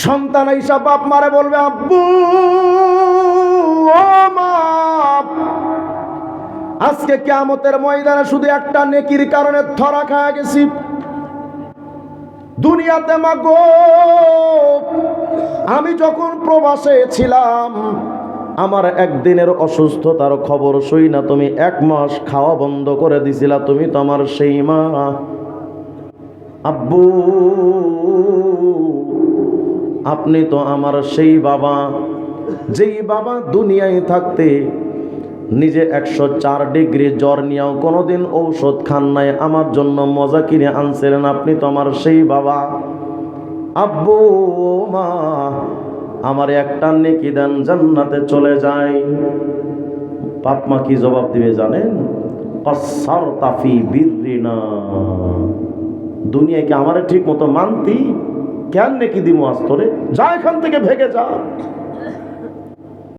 সন্তান আইসা বাপ মারে বলবে, আব্বু ও মা, আজকে কিয়ামতের ময়দানে শুধু একটা নেকির কারণে ধরা খায়া গেছি। দুনিয়াতে মা গো, আমি যখন প্রবাসে ছিলাম, আমার একদিনের অসুস্থতার খবর শুই না তুমি 1 মাস খাওয়া বন্ধ করে দিছিলা। তুমি তো আমার সেই মা। আব্বু, আপনি তো আমার সেই বাবা, যেই বাবা দুনিয়ায় থাকতে নিজে 104 ডিগ্রি জ্বর নিয়েও কোনোদিন ঔষধ খান নাই, আমার জন্য মজা কিনে আনছিলেন। আপনি তো আমার সেই বাবা। আব্বু মা, আমার একটা নেকি দেন, জান্নাতে চলে যায়। বাপ মা কি জবাব দিবে জানেন? কাসসারতা ফি বিররিনা, দুনিয়ায় কি আমারে ঠিক মতো মানতি? কেন নেকি দিমু আজ তোরে? যা এখান থেকে ভেগে যা।